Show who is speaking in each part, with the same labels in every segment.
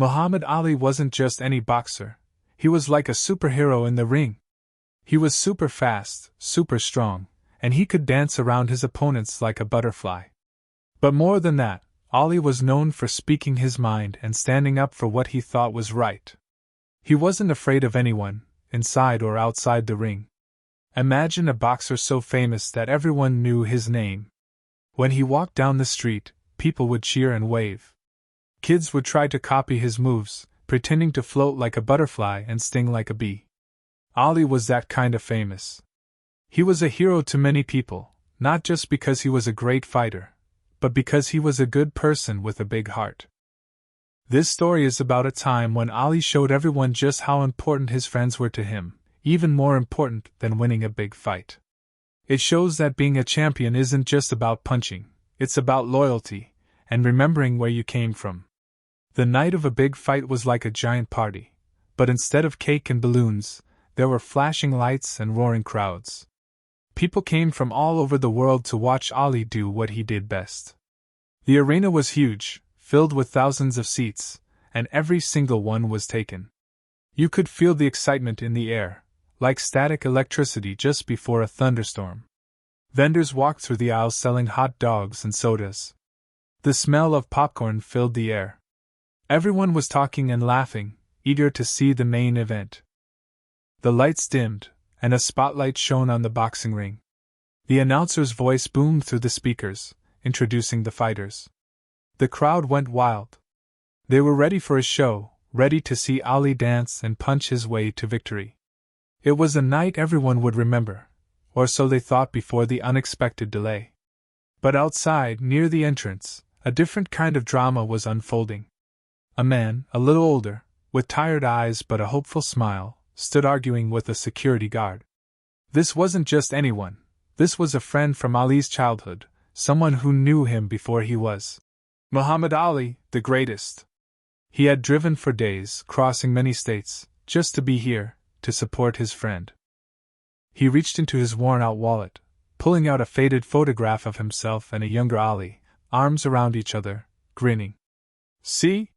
Speaker 1: Muhammad Ali wasn't just any boxer, he was like a superhero in the ring. He was super fast, super strong, and he could dance around his opponents like a butterfly. But more than that, Ali was known for speaking his mind and standing up for what he thought was right. He wasn't afraid of anyone, inside or outside the ring. Imagine a boxer so famous that everyone knew his name. When he walked down the street, people would cheer and wave. Kids would try to copy his moves, pretending to float like a butterfly and sting like a bee. Ali was that kind of famous. He was a hero to many people, not just because he was a great fighter, but because he was a good person with a big heart. This story is about a time when Ali showed everyone just how important his friends were to him, even more important than winning a big fight. It shows that being a champion isn't just about punching, it's about loyalty, and remembering where you came from. The night of a big fight was like a giant party, but instead of cake and balloons, there were flashing lights and roaring crowds. People came from all over the world to watch Ali do what he did best. The arena was huge, filled with thousands of seats, and every single one was taken. You could feel the excitement in the air, like static electricity just before a thunderstorm. Vendors walked through the aisles selling hot dogs and sodas. The smell of popcorn filled the air. Everyone was talking and laughing, eager to see the main event. The lights dimmed, and a spotlight shone on the boxing ring. The announcer's voice boomed through the speakers, introducing the fighters. The crowd went wild. They were ready for a show, ready to see Ali dance and punch his way to victory. It was a night everyone would remember, or so they thought before the unexpected delay. But outside, near the entrance, a different kind of drama was unfolding. A man, a little older, with tired eyes but a hopeful smile, stood arguing with a security guard. This wasn't just anyone, this was a friend from Ali's childhood, someone who knew him before he was Muhammad Ali, the greatest. He had driven for days, crossing many states, just to be here, to support his friend. He reached into his worn-out wallet, pulling out a faded photograph of himself and a younger Ali, arms around each other, grinning. "See?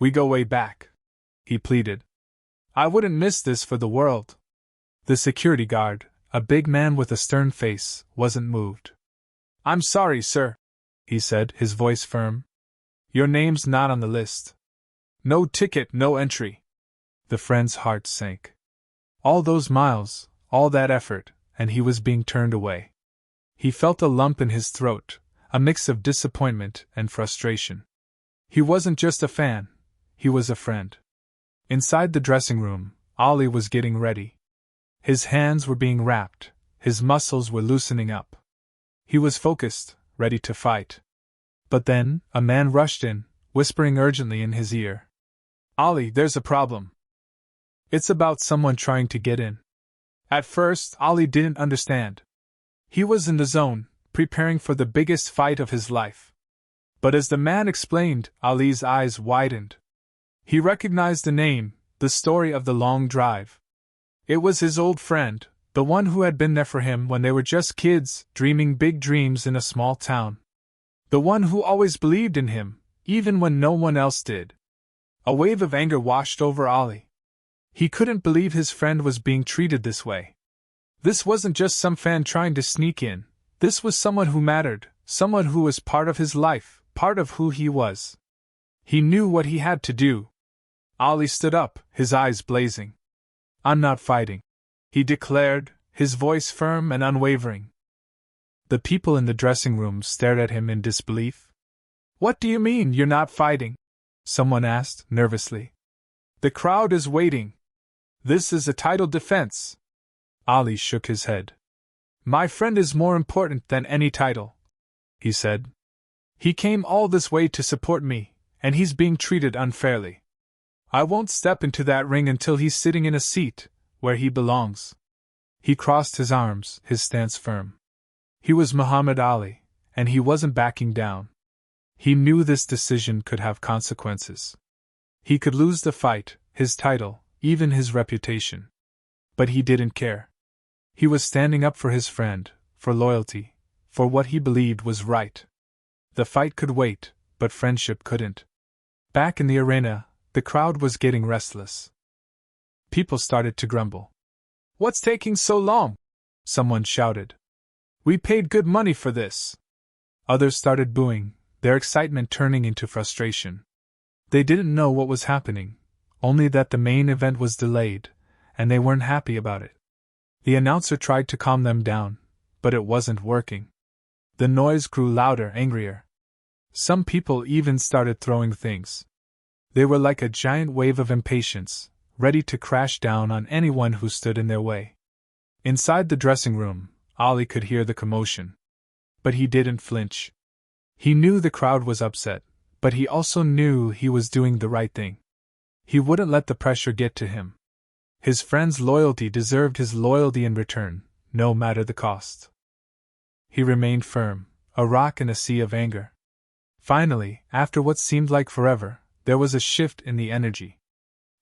Speaker 1: We go way back," he pleaded. "I wouldn't miss this for the world." The security guard, a big man with a stern face, wasn't moved. "I'm sorry, sir," he said, his voice firm. "Your name's not on the list. No ticket, no entry." The friend's heart sank. All those miles, all that effort, and he was being turned away. He felt a lump in his throat, a mix of disappointment and frustration. He wasn't just a fan, he was a friend. Inside the dressing room, Ali was getting ready. His hands were being wrapped, his muscles were loosening up. He was focused, ready to fight. But then, a man rushed in, whispering urgently in his ear. "Ali, there's a problem. It's about someone trying to get in." At first, Ali didn't understand. He was in the zone, preparing for the biggest fight of his life. But as the man explained, Ali's eyes widened. He recognized the name, the story of the long drive. It was his old friend, the one who had been there for him when they were just kids, dreaming big dreams in a small town. The one who always believed in him, even when no one else did. A wave of anger washed over Ali. He couldn't believe his friend was being treated this way. This wasn't just some fan trying to sneak in, this was someone who mattered, someone who was part of his life, part of who he was. He knew what he had to do. Ali stood up, his eyes blazing. "I'm not fighting," he declared, his voice firm and unwavering. The people in the dressing room stared at him in disbelief. "What do you mean, you're not fighting?" someone asked, nervously. "The crowd is waiting. This is a title defense." Ali shook his head. "My friend is more important than any title," he said. "He came all this way to support me, and he's being treated unfairly. I won't step into that ring until he's sitting in a seat where he belongs." He crossed his arms, his stance firm. He was Muhammad Ali, and he wasn't backing down. He knew this decision could have consequences. He could lose the fight, his title, even his reputation. But he didn't care. He was standing up for his friend, for loyalty, for what he believed was right. The fight could wait, but friendship couldn't. Back in the arena, The crowd was getting restless. People started to grumble. "What's taking so long?" someone shouted. "We paid good money for this." Others started booing, their excitement turning into frustration. They didn't know what was happening, only that the main event was delayed, and they weren't happy about it. The announcer tried to calm them down, but it wasn't working. The noise grew louder, angrier. Some people even started throwing things. They were like a giant wave of impatience, ready to crash down on anyone who stood in their way. Inside the dressing room, Ali could hear the commotion. But he didn't flinch. He knew the crowd was upset, but he also knew he was doing the right thing. He wouldn't let the pressure get to him. His friend's loyalty deserved his loyalty in return, no matter the cost. He remained firm, a rock in a sea of anger. Finally, after what seemed like forever, there was a shift in the energy.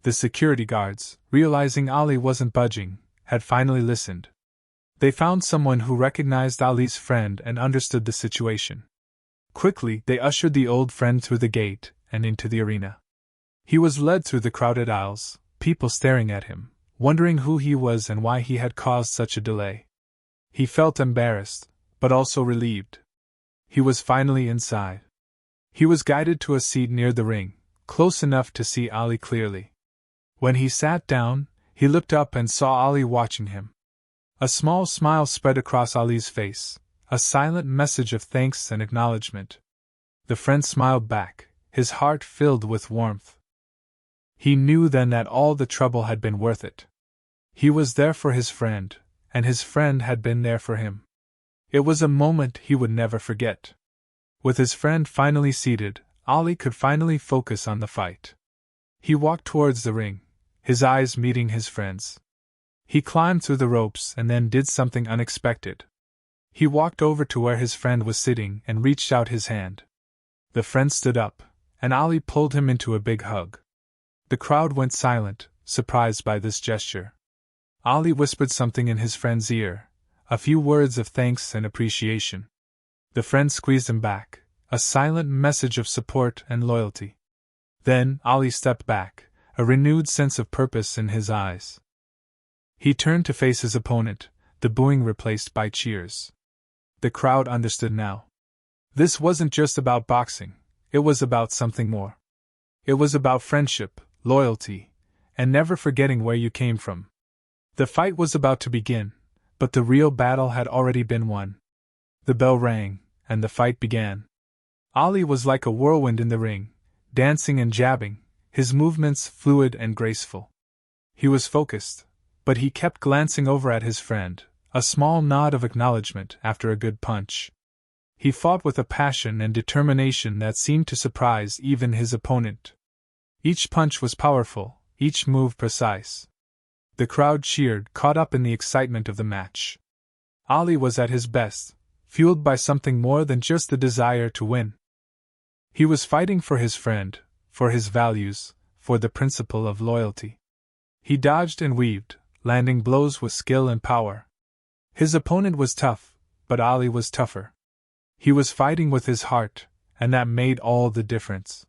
Speaker 1: The security guards, realizing Ali wasn't budging, had finally listened. They found someone who recognized Ali's friend and understood the situation. Quickly, they ushered the old friend through the gate and into the arena. He was led through the crowded aisles, people staring at him, wondering who he was and why he had caused such a delay. He felt embarrassed, but also relieved. He was finally inside. He was guided to a seat near the ring, close enough to see Ali clearly. When he sat down, he looked up and saw Ali watching him. A small smile spread across Ali's face, a silent message of thanks and acknowledgement. The friend smiled back, his heart filled with warmth. He knew then that all the trouble had been worth it. He was there for his friend, and his friend had been there for him. It was a moment he would never forget. With his friend finally seated, Ali could finally focus on the fight. He walked towards the ring, his eyes meeting his friend's. He climbed through the ropes and then did something unexpected. He walked over to where his friend was sitting and reached out his hand. The friend stood up, and Ali pulled him into a big hug. The crowd went silent, surprised by this gesture. Ali whispered something in his friend's ear, a few words of thanks and appreciation. The friend squeezed him back, a silent message of support and loyalty. Then Ali stepped back, a renewed sense of purpose in his eyes. He turned to face his opponent, the booing replaced by cheers. The crowd understood now. This wasn't just about boxing, it was about something more. It was about friendship, loyalty, and never forgetting where you came from. The fight was about to begin, but the real battle had already been won. The bell rang, and the fight began. Ali was like a whirlwind in the ring, dancing and jabbing, his movements fluid and graceful. He was focused, but he kept glancing over at his friend, a small nod of acknowledgement after a good punch. He fought with a passion and determination that seemed to surprise even his opponent. Each punch was powerful, each move precise. The crowd cheered, caught up in the excitement of the match. Ali was at his best, fueled by something more than just the desire to win. He was fighting for his friend, for his values, for the principle of loyalty. He dodged and weaved, landing blows with skill and power. His opponent was tough, but Ali was tougher. He was fighting with his heart, and that made all the difference.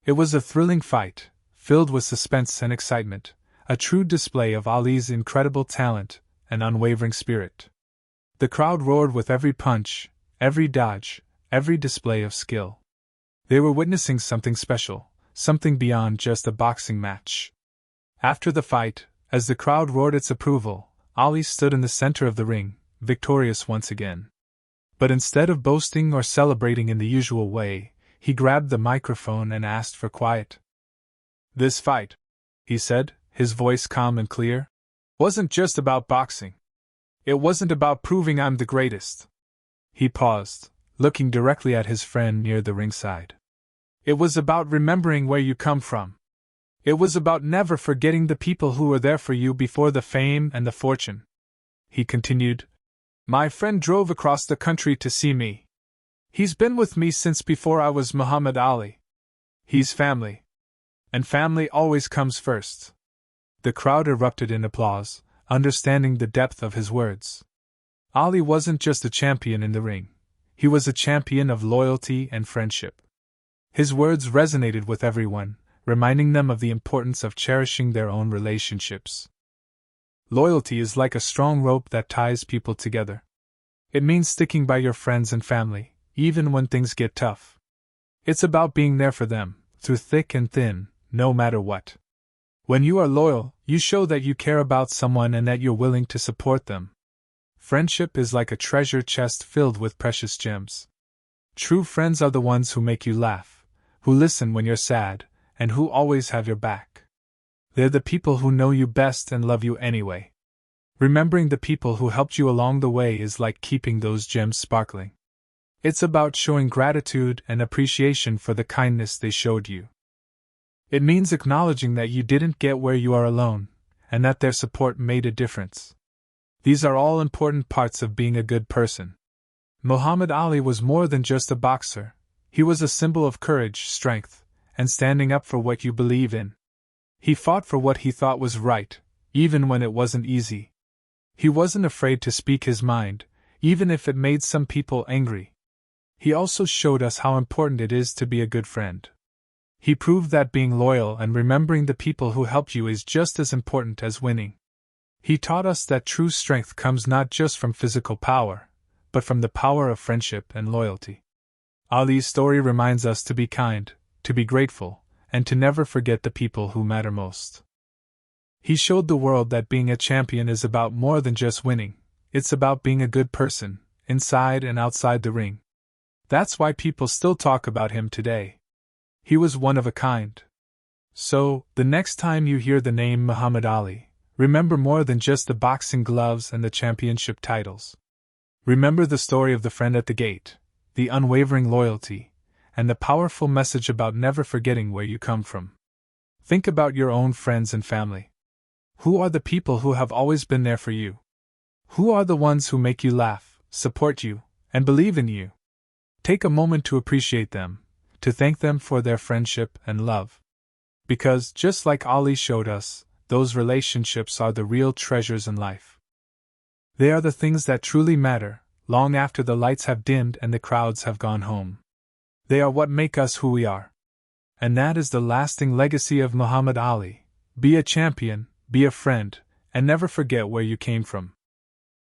Speaker 1: It was a thrilling fight, filled with suspense and excitement, a true display of Ali's incredible talent and unwavering spirit. The crowd roared with every punch, every dodge, every display of skill. They were witnessing something special, something beyond just a boxing match. After the fight, as the crowd roared its approval, Ali stood in the center of the ring, victorious once again. But instead of boasting or celebrating in the usual way, he grabbed the microphone and asked for quiet. "This fight," he said, his voice calm and clear, "wasn't just about boxing. It wasn't about proving I'm the greatest." He paused, looking directly at his friend near the ringside. "It was about remembering where you come from. It was about never forgetting the people who were there for you before the fame and the fortune." He continued, "My friend drove across the country to see me. He's been with me since before I was Muhammad Ali. He's family. And family always comes first." The crowd erupted in applause, understanding the depth of his words. Ali wasn't just a champion in the ring. He was a champion of loyalty and friendship. His words resonated with everyone, reminding them of the importance of cherishing their own relationships. Loyalty is like a strong rope that ties people together. It means sticking by your friends and family, even when things get tough. It's about being there for them, through thick and thin, no matter what. When you are loyal, you show that you care about someone and that you're willing to support them. Friendship is like a treasure chest filled with precious gems. True friends are the ones who make you laugh, who listen when you're sad, and who always have your back. They're the people who know you best and love you anyway. Remembering the people who helped you along the way is like keeping those gems sparkling. It's about showing gratitude and appreciation for the kindness they showed you. It means acknowledging that you didn't get where you are alone, and that their support made a difference. These are all important parts of being a good person. Muhammad Ali was more than just a boxer. He was a symbol of courage, strength, and standing up for what you believe in. He fought for what he thought was right, even when it wasn't easy. He wasn't afraid to speak his mind, even if it made some people angry. He also showed us how important it is to be a good friend. He proved that being loyal and remembering the people who helped you is just as important as winning. He taught us that true strength comes not just from physical power, but from the power of friendship and loyalty. Ali's story reminds us to be kind, to be grateful, and to never forget the people who matter most. He showed the world that being a champion is about more than just winning, it's about being a good person, inside and outside the ring. That's why people still talk about him today. He was one of a kind. So, the next time you hear the name Muhammad Ali, remember more than just the boxing gloves and the championship titles. Remember the story of the friend at the gate, the unwavering loyalty, and the powerful message about never forgetting where you come from. Think about your own friends and family. Who are the people who have always been there for you? Who are the ones who make you laugh, support you, and believe in you? Take a moment to appreciate them, to thank them for their friendship and love. Because, just like Ali showed us, those relationships are the real treasures in life. They are the things that truly matter, long after the lights have dimmed and the crowds have gone home. They are what make us who we are. And that is the lasting legacy of Muhammad Ali. Be a champion, be a friend, and never forget where you came from.